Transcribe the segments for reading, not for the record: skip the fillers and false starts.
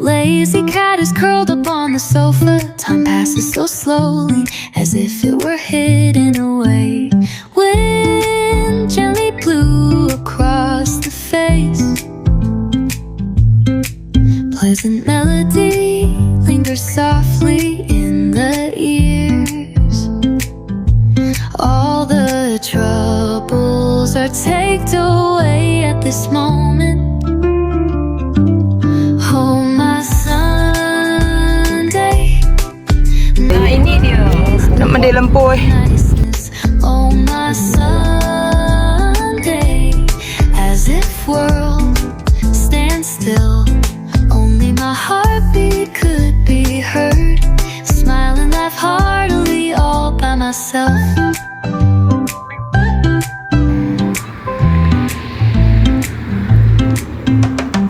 Lazy cat is curled up on the sofa. Time passes so slowly, as if it were hidden away. Wind gently blew across the face. Pleasant melody lingers softly in the ears. All the troubles are taken away at this moment. Oh, my Sunday. Nah, ini dia. Nak mandi lampu. Oh, my Sunday. As if world stands still. Only my heartbeat could be heard. Smile and laugh heartily all by myself.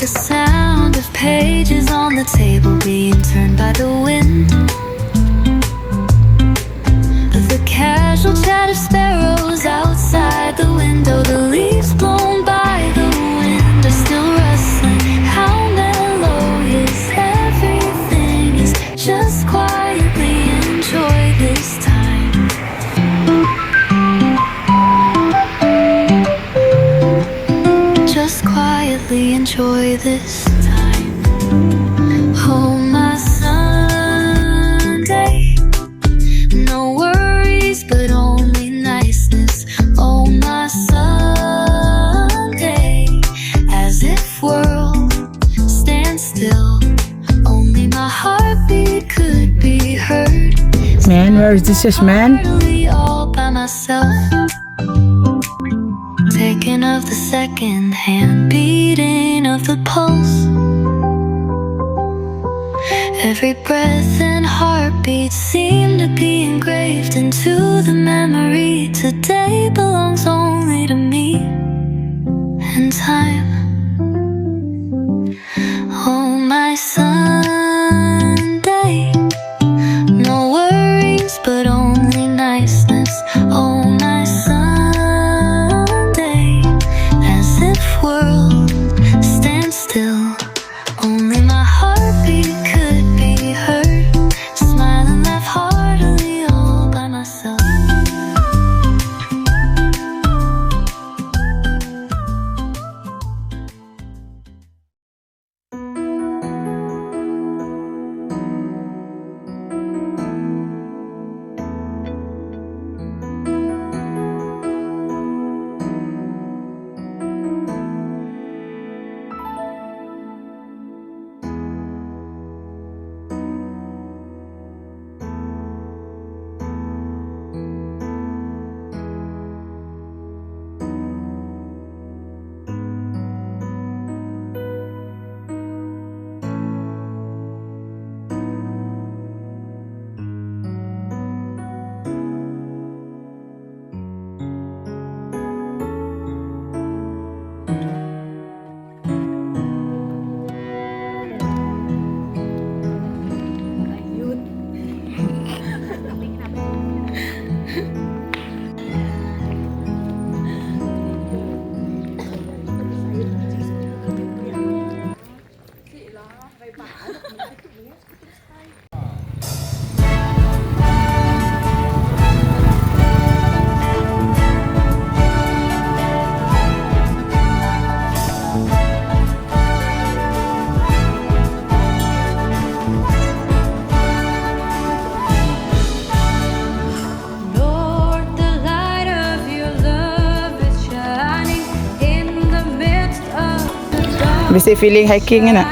The sound of pages on the table being turned by the wind. The casual chat of sparrows outside the window. The leaves blown by the wind are still rustling. How melodious everything is. Just quietly enjoy this time. Just quietly enjoy this time. Oh, my Sunday. No worries, but only niceness. Oh, my Sunday. As if world stands still. Only my heartbeat could be heard. Man, where is this man? Heartily all by myself. Taking of the second hand beating of the pulse. Every breath and heartbeat seem to be engraved into the memory. Today belongs only to me and time. Oh, my Sunday. No worries, but only niceness. Oh, my Sunday. As if world stands still. Only my heartbeat could be heard. Smile and laugh heartily all by myself. Bisa feeling hiking kan nak?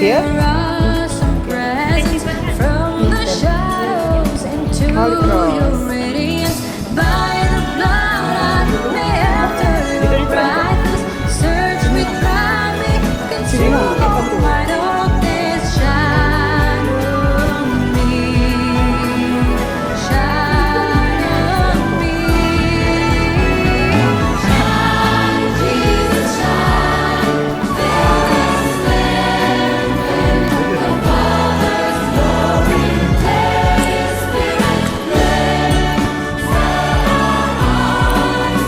Here? there are some presents from the shadows into Holy Cross. your radiance. By the blood I may after the brightness. Search me, cry me, continue my darkness. Shine on me, shine on me. Shine, Jesus, shine. There is splendor, the Father's glory. There is Spirit, set our hearts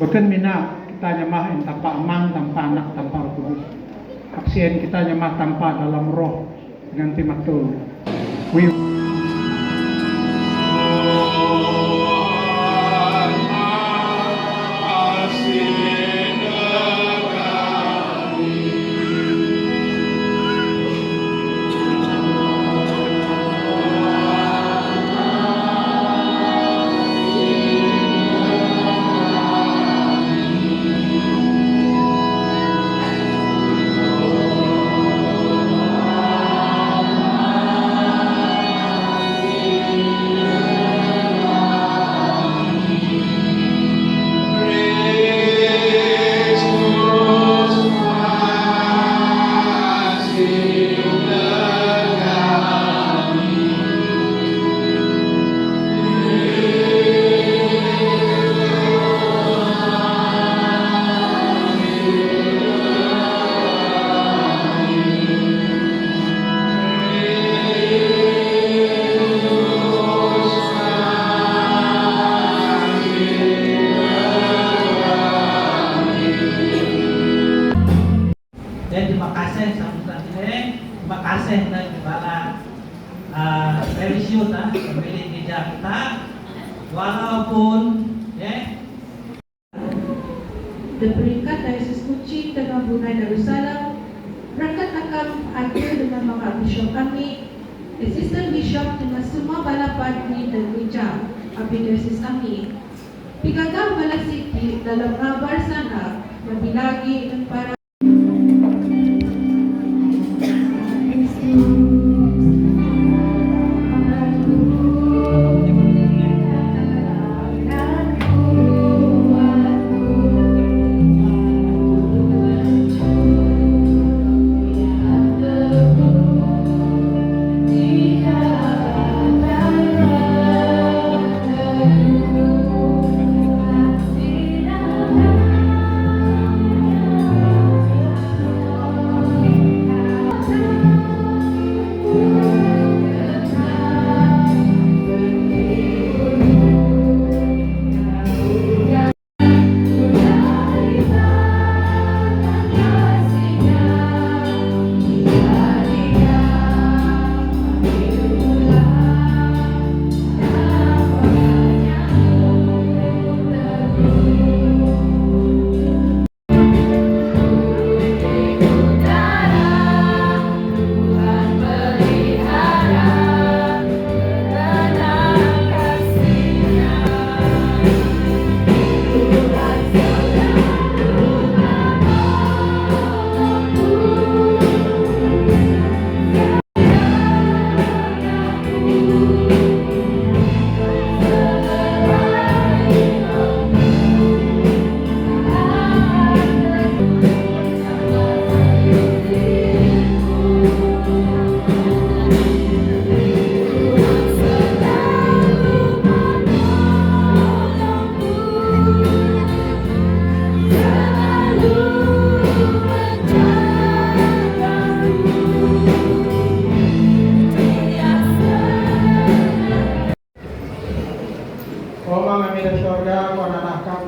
Boten mina kita nyamah tanpa amang, tanpa anak, tanpa roh kudus. Aksien kita nyamah tanpa dalam roh dengan timatul. Youth pemilik gereja kita, walaupun The peringkat Diocesan Kuching Tengah Brunei Darussalam berangkat akan hadir dengan mga bishop kami, assistant bishop dengan semua bala padri dan gereja abdi diocesan kami. Pigagam bala siti dalam ngabar sana lebih lagi dengan para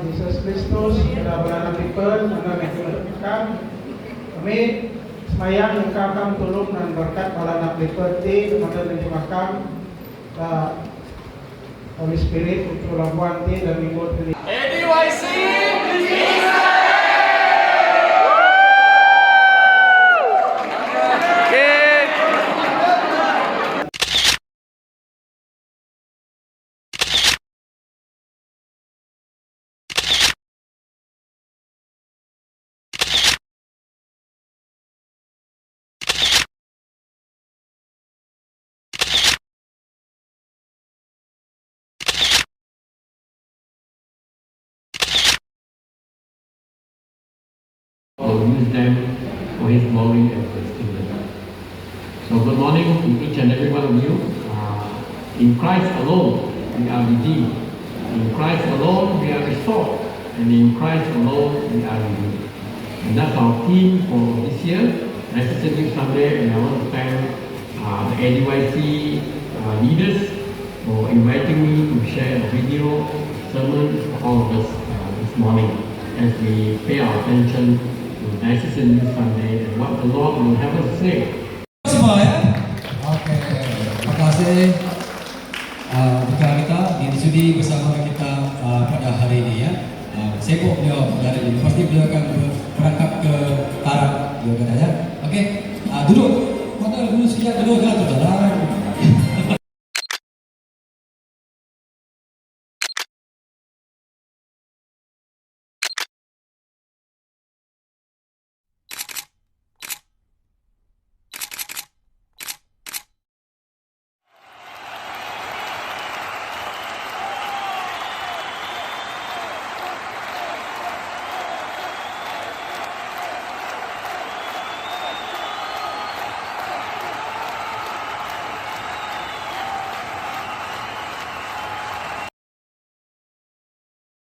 Yesus Kristus pada bulan April kami semayang ungkapkan tulung dan berkat bulan April kepada menjemahkan Holy Spirit Rituh Labuan dan minggu ini. ADYC will use them for His glory and for His kingdom. So good morning to each and every one of you. In Christ alone we are redeemed. In Christ alone we are restored. And in Christ alone we are redeemed. And that's our theme for this year, Deocesan Youth Sunday. And I want to thank the ADYC leaders for inviting me to share a video sermon for all of us this morning as we pay our attention to Deocesan Youth Sunday and what the Lord will have us say. Semua ya? Oke, terima kasih Bukan kita disudi bersama kita pada hari ini ya. Sibuk beliau dari ini, pasti beliau akan berangkat ke Arab beliau katanya. Oke, duduk. Mana dulu sekian dulu kan saudara.